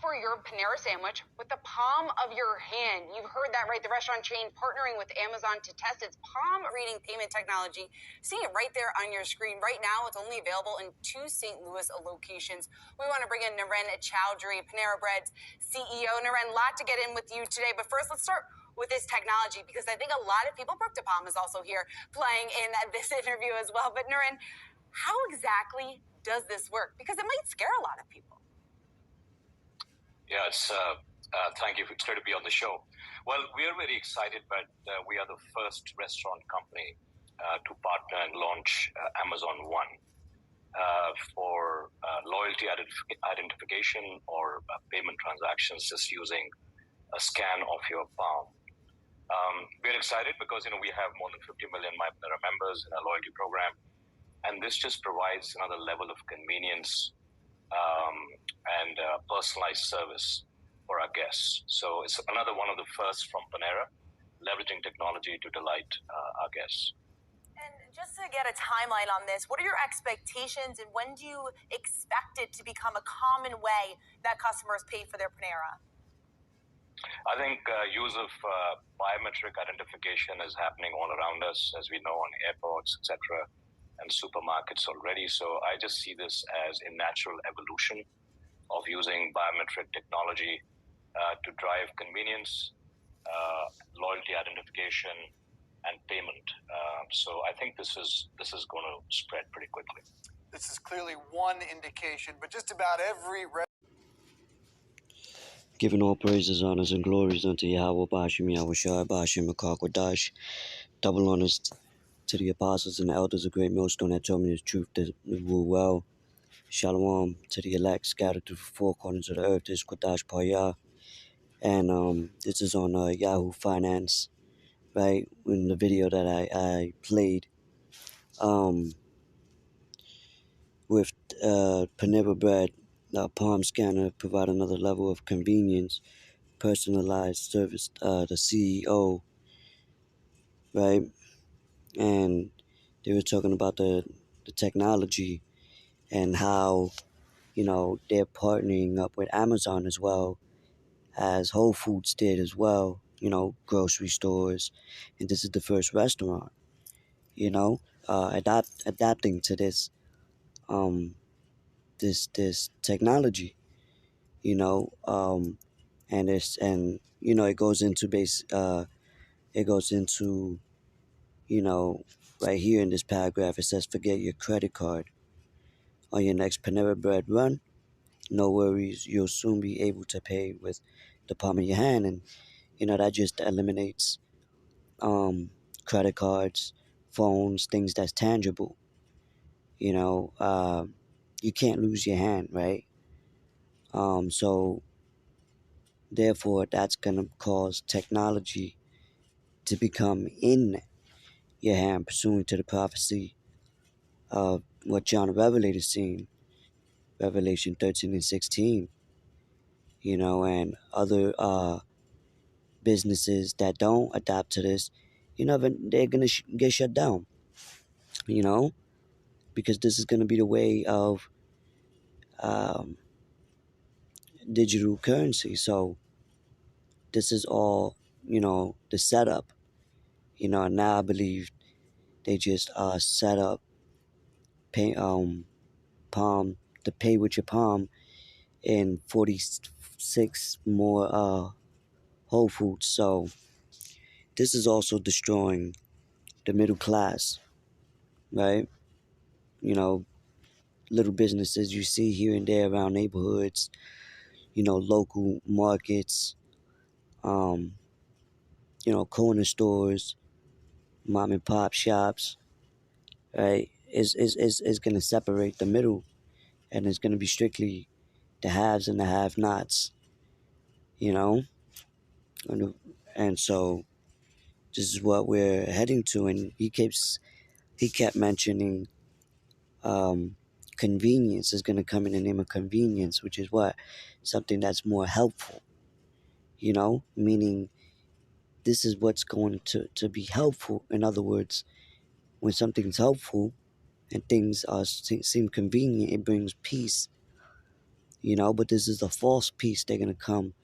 for your Panera sandwich with the palm of your hand. You've heard that right. The restaurant chain partnering with Amazon to test its palm reading payment technology. See it right there on your screen. Right now, it's only available in 2 St. Louis locations. We want to bring in Naren Chowdhury, Panera Bread's CEO. Naren, a lot to get in with you today. But first, let's start with this technology, because I think a lot of people, Brooke DePalma is also here playing in this interview as well. But Naren, how exactly does this work? Because it might scare a lot of people. Yeah, thank you. It's great to be on the show. Well, we are very excited, but we are the first restaurant company to partner and launch Amazon One for loyalty identification or payment transactions just using a scan of your palm. We're excited because we have more than 50 million MyPanera members in our loyalty program, and this just provides another level of convenience and personalized service for our guests. So it's another one of the first from Panera, leveraging technology to delight our guests. And just to get a timeline on this, what are your expectations and when do you expect it to become a common way that customers pay for their Panera? I think use of biometric identification is happening all around us, as we know, on airports, etc., and supermarkets already. So I just see this as a natural evolution of using biometric technology to drive convenience, loyalty identification, and payment. So I think this is going to spread pretty quickly. This is clearly one indication, but just about every... Giving all praises, honors, and glories unto Yahweh Bashim, Yahweh Shai, Bashim, Akakwadash. Double honors to the apostles and the elders of Great Millstone that told me the truth that rule well. Shalom to the elect scattered through 4 corners of the earth. This is Kwadash Paya. And this is on Yahoo Finance, right? In the video that I played with Panera Bread, palm scanner provide another level of convenience, personalized service, the CEO, right? And they were talking about the technology and how, they're partnering up with Amazon as well, as Whole Foods did as well, grocery stores. And this is the first restaurant, adapting to this, this technology, and it goes into right here in this paragraph, it says, forget your credit card. On your next Panera Bread run, no worries, you'll soon be able to pay with the palm of your hand. And, that just eliminates credit cards, phones, things that's tangible. You can't lose your hand, right? So, therefore, that's going to cause technology to become in your hand, pursuant to the prophecy of what John the Revelator seen, Revelation 13 and 16, and other businesses that don't adapt to this, they're going to get shut down, because this is going to be the way of digital currency. So this is all, the setup, and now I believe they just set up palm to pay with your palm in 46 more Whole Foods. So this is also destroying the middle class, right? Little businesses you see here and there around neighborhoods, local markets, corner stores, mom and pop shops, right? Is going to separate the middle, and it's going to be strictly the haves and the have-nots, and so this is what we're heading to. And he kept mentioning convenience is going to come in the name of convenience, which is what? Something that's more helpful, meaning this is what's going to be helpful. In other words, when something's helpful and things seem convenient, it brings peace, But this is a false peace they're gonna come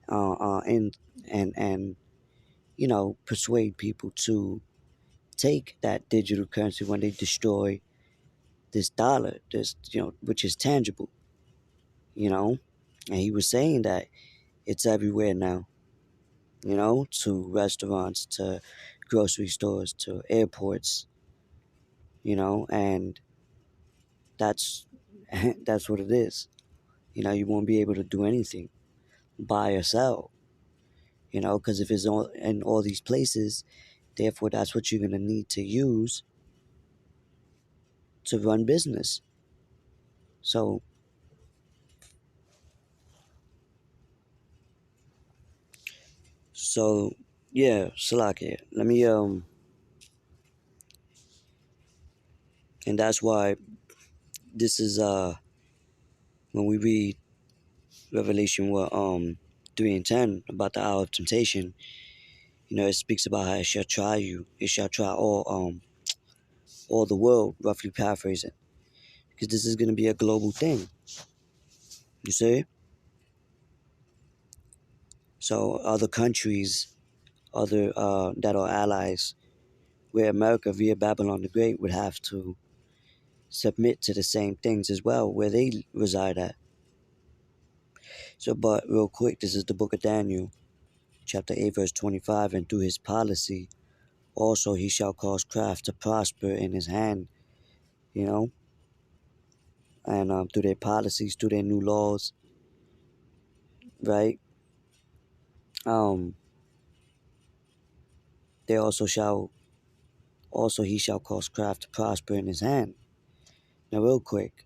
in and persuade people to take that digital currency when they destroy this dollar, this which is tangible, you know. And he was saying that it's everywhere now, to restaurants, to grocery stores, to airports, and that's that's what it is. You won't be able to do anything, buy or sell, because if it's all in all these places, therefore that's what you're gonna need to use to run business. So so yeah, Salakia. Let me and that's why this is when we read Revelation 3 and 10 about the hour of temptation, it speaks about how it shall try you. It shall try all the world, roughly paraphrasing. Because this is gonna be a global thing. You see? So other countries, other that are allies, where America via Babylon the Great would have to submit to the same things as well, where they reside at. So, but real quick, this is the book of Daniel, chapter 8, verse 25. And through his policy, also he shall cause craft to prosper in his hand, you know, and through their policies, through their new laws, right? Um, they also he shall cause craft to prosper in his hand. Now, real quick,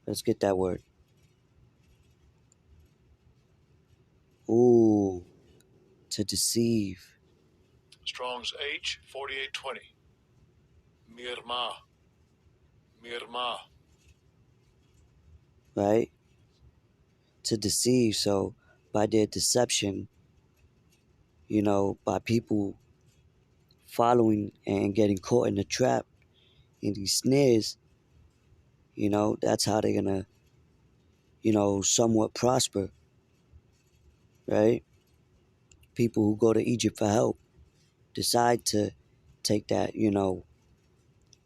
let's get that word. Ooh, to deceive. Strong's H 4820. Mirma. Mirma. Right? To deceive. So, by their deception, by people following and getting caught in the trap, in these snares, that's how they're gonna, somewhat prosper, right? People who go to Egypt for help decide to take that,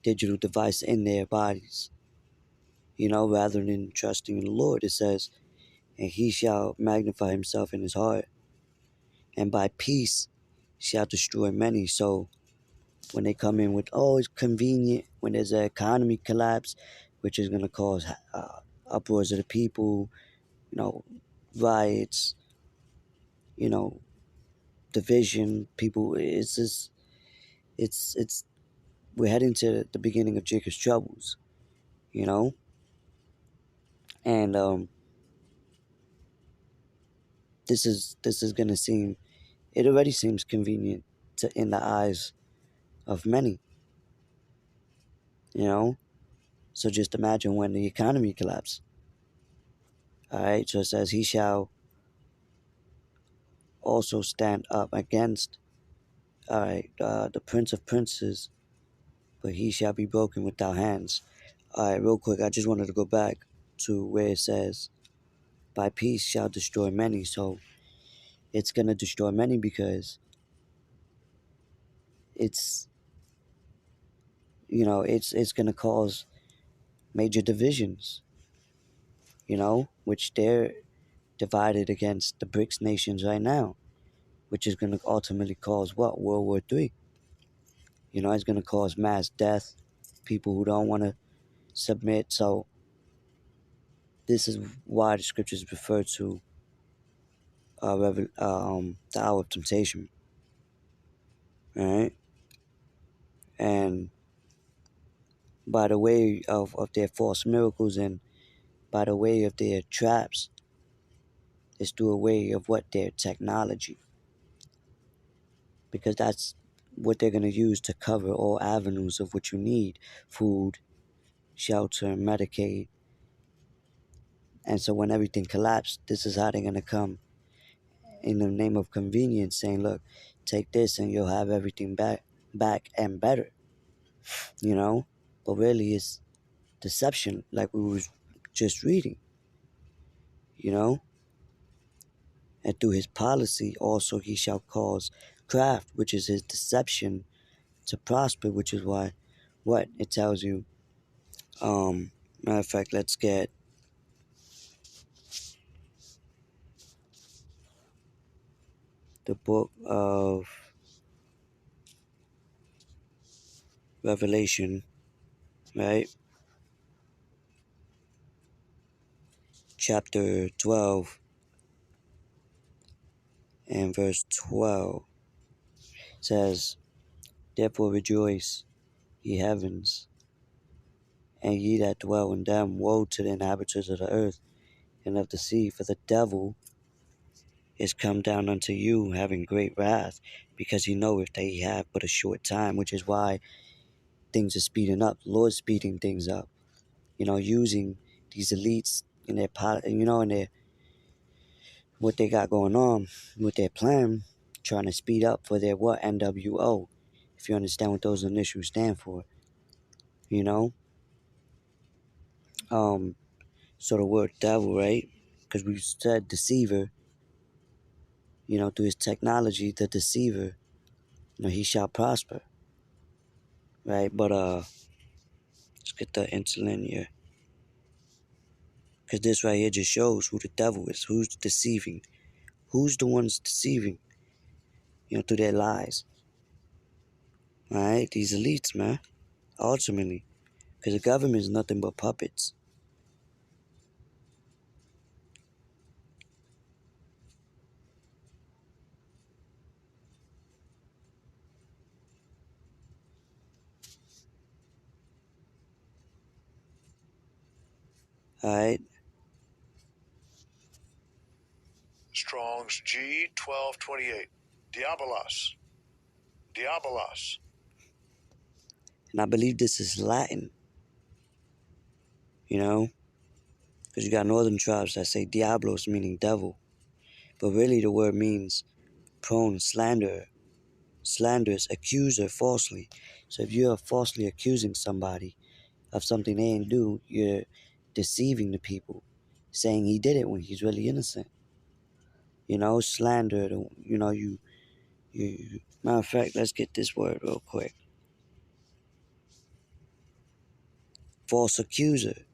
digital device in their bodies, rather than trusting in the Lord. It says, and he shall magnify himself in his heart, and by peace shall destroy many. So when they come in with, oh, it's convenient, when there's an economy collapse, which is going to cause uproars of the people, riots, you know, division, people, it's just, it's, we're heading to the beginning of Jacob's troubles, you know, and this is going to seem, it already seems convenient in the eyes of many, you know. So just imagine when the economy collapses. All right. So it says, he shall also stand up against, all right, the prince of princes, but he shall be broken without hands. All right, real quick, I just wanted to go back to where it says, by peace shall destroy many. So it's going to destroy many because it's, it's going to cause major divisions, which they're divided against the BRICS nations right now, which is going to ultimately cause what? World War III. It's going to cause mass death, people who don't want to submit. So this is why the scriptures refer to the hour of temptation, right? And by the way of their false miracles and by the way of their traps, it's through a way of what their technology, because that's what they're going to use to cover all avenues of what you need: food, shelter, Medicaid. And so when everything collapsed, this is how they're going to come in the name of convenience, saying, look, take this and you'll have everything back and better. you know, but really it's deception, like we was just reading, you know. And through his policy also he shall cause craft, which is his deception, to prosper, which is why what it tells you. Matter of fact, let's get the book of Revelation, right? Chapter 12 and verse 12 says, therefore rejoice, ye heavens, and ye that dwell in them. Woe to the inhabitants of the earth and of the sea, for the devil is come down unto you, having great wrath, because he knoweth that he have but a short time, which is why things are speeding up. The Lord's speeding things up, using these elites in their in their what they got going on with their plan, trying to speed up for their what, NWO, if you understand what those initials stand for, you know. So the word devil, right? Because we said deceiver, through his technology, the deceiver, he shall prosper, right? But let's get the interlinear, because this right here just shows who the devil is, who's deceiving, who's the ones deceiving, through their lies, all right? These elites, man, ultimately, because the government is nothing but puppets. All right. Strong's G 1228. Diabolos. Diabolos. And I believe this is Latin, because you got northern tribes that say diablos, meaning devil. But really the word means prone, slanderer, slanderous, accuser falsely. So if you're falsely accusing somebody of something they didn't do, you're deceiving the people, saying he did it when he's really innocent. Slander, matter of fact, let's get this word real quick. False accuser,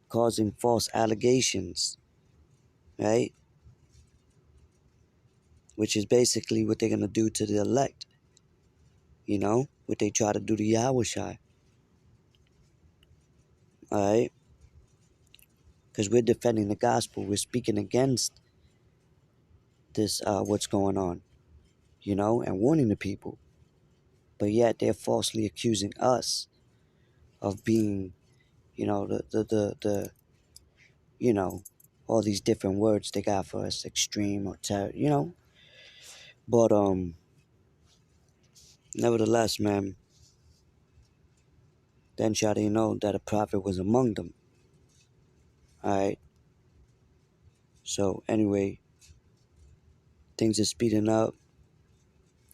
causing false allegations, right? Which is basically what they're going to do to the elect, what they try to do to Yahushua, all right? Because we're defending the gospel, we're speaking against this, what's going on, and warning the people. But yet they're falsely accusing us of being, the all these different words they got for us, extreme or terror, But nevertheless, man, then shall they know that a prophet was among them. All right. So anyway, things are speeding up,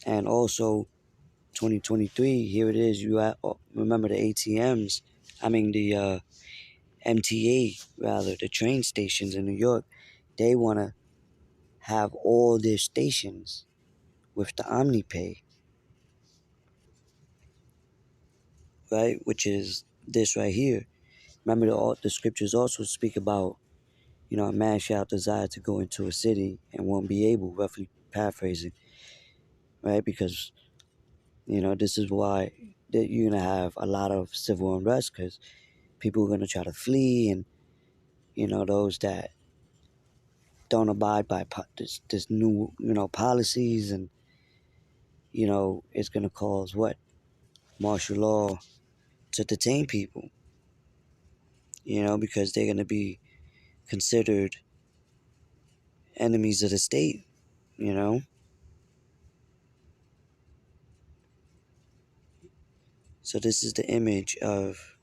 and also 2023. Here it is. Remember the ATMs. I mean the MTA rather, the train stations in New York. They want to have all their stations with the OmniPay, right? Which is this right here. Remember the scriptures also speak about, a man shall desire to go into a city and won't be able, roughly paraphrasing, right? Because, this is why that you're going to have a lot of civil unrest, because people are going to try to flee, and, those that don't abide by this new, policies, and, it's going to cause what? Martial law to detain people, because they're going to be considered enemies of the state, you know. So this is the image of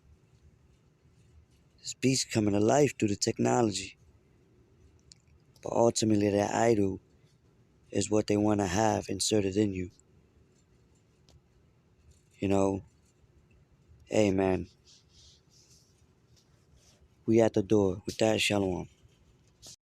this beast coming to life through the technology. But ultimately, that idol is what they want to have inserted in you. You know, hey man, we at the door. With that, shalom.